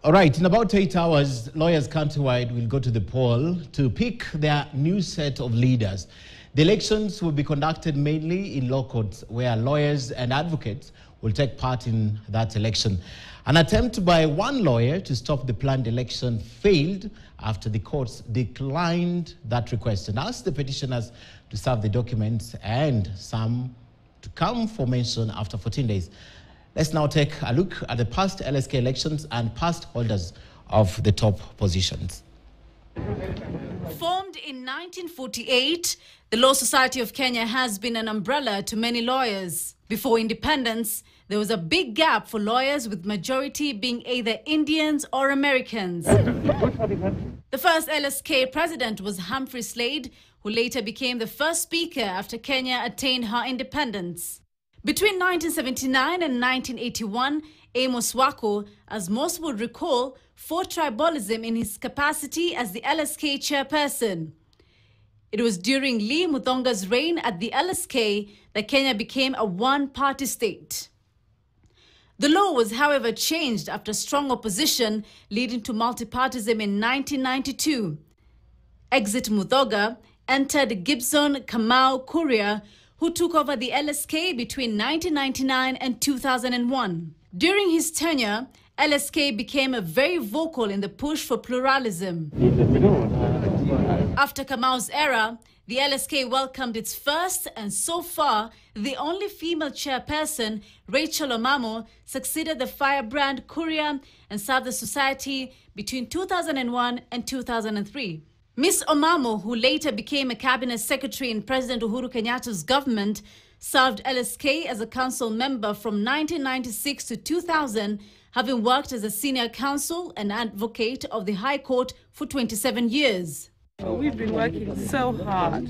All right, in about 8 hours, lawyers countrywide will go to the poll to pick their new set of leaders. The elections will be conducted mainly in law courts, where lawyers and advocates will take part in that election. An attempt by one lawyer to stop the planned election failed after the courts declined that request and asked the petitioners to serve the documents and some to come for mention after 14 days. Let's now take a look at the past LSK elections and past holders of the top positions. Formed in 1948, the Law Society of Kenya has been an umbrella to many lawyers. Before independence, there was a big gap for lawyers, with majority being either Indians or Americans. The first LSK president was Humphrey Slade, who later became the first speaker after Kenya attained her independence. Between 1979 and 1981, Amos Wako, as most would recall, fought tribalism in his capacity as the LSK chairperson. It was during Lee Muthonga's reign at the LSK that Kenya became a one-party state. The law was, however, changed after strong opposition, leading to multipartism in 1992. Exit Muthonga entered Gibson Kamau Kuria, who took over the LSK between 1999 and 2001. During his tenure, LSK became very vocal in the push for pluralism. After Kamau's era, the LSK welcomed its first and so far the only female chairperson, Rachel Omamo, succeeded the firebrand Kuria and served the society between 2001 and 2003. Ms. Omamo, who later became a cabinet secretary in President Uhuru Kenyatta's government, served LSK as a council member from 1996 to 2000, having worked as a senior counsel and advocate of the High Court for 27 years. We've been working so hard,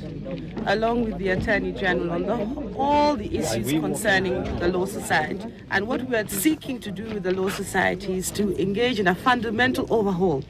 along with the Attorney General, on all the issues concerning the Law Society. And what we are seeking to do with the Law Society is to engage in a fundamental overhaul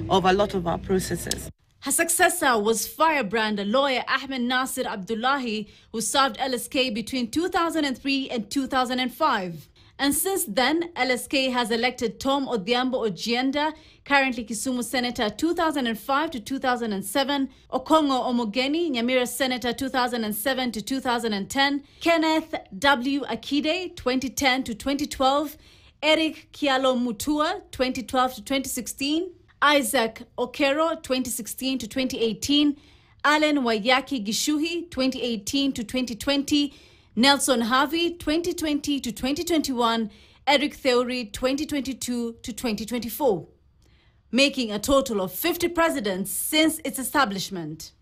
of a lot of our processes. Her successor was firebrand lawyer Ahmed Nasir Abdullahi, who served LSK between 2003 and 2005. And since then, LSK has elected Tom Odhiambo Ojienda, currently Kisumu Senator 2005 to 2007, Okongo Omogeni, Nyamira Senator 2007 to 2010, Kenneth W. Akide 2010 to 2012, Eric Kialo Mutua 2012 to 2016, Isaac Okero 2016 to 2018, Allen Wayaki Gishuhi 2018 to 2020, Nelson Harvey 2020 to 2021, Eric Theory 2022 to 2024, making a total of 50 presidents since its establishment.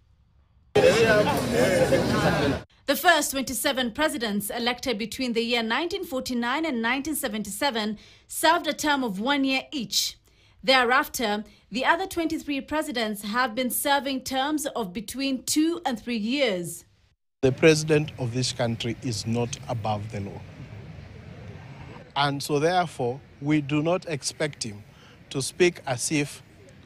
The first 27 presidents elected between the year 1949 and 1977 served a term of 1 year each. Thereafter, the other 23 presidents have been serving terms of between 2 and 3 years. The president of this country is not above the law. And so therefore, we do not expect him to speak as if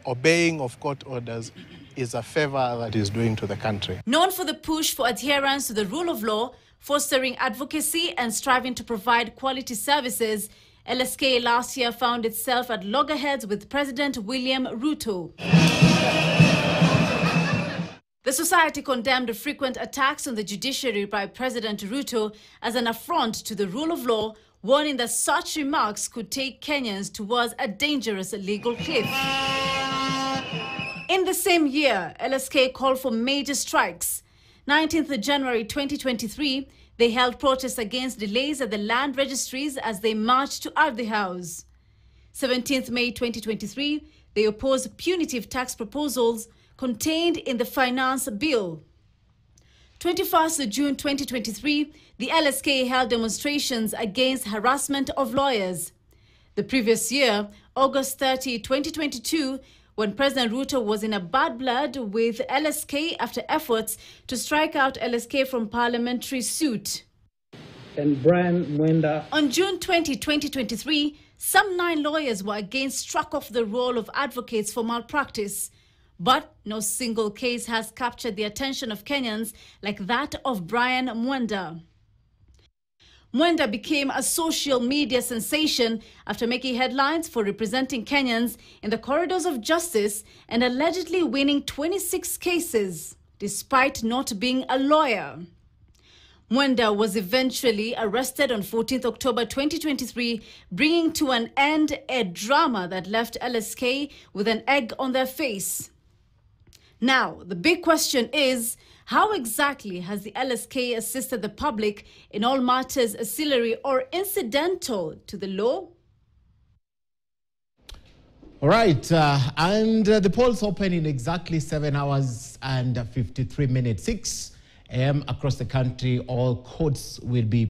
obeying of court orders is a favor that he's doing to the country. Known for the push for adherence to the rule of law, fostering advocacy and striving to provide quality services, LSK last year found itself at loggerheads with President William Ruto. The society condemned the frequent attacks on the judiciary by President Ruto as an affront to the rule of law, warning that such remarks could take Kenyans towards a dangerous legal cliff. In the same year, LSK called for major strikes. 19th January 2023, they held protests against delays at the land registries as they marched to Ardhi House. 17th May 2023, they opposed punitive tax proposals contained in the finance bill. 21st June 2023, the LSK held demonstrations against harassment of lawyers. The previous year, August 30, 2022, when President Ruto was in a bad blood with LSK after efforts to strike out LSK from parliamentary suit. And Brian Mwenda. On June 20, 2023, some 9 lawyers were again struck off the roll of advocates for malpractice. But no single case has captured the attention of Kenyans like that of Brian Mwenda. Mwenda became a social media sensation after making headlines for representing Kenyans in the corridors of justice and allegedly winning 26 cases, despite not being a lawyer. Mwenda was eventually arrested on 14th October 2023, bringing to an end a drama that left LSK with an egg on their face. Now, the big question is, how exactly has the LSK assisted the public in all matters ancillary or incidental to the law? All right, and the polls open in exactly 7 hours and 53 minutes. 6 a.m. across the country, all courts will be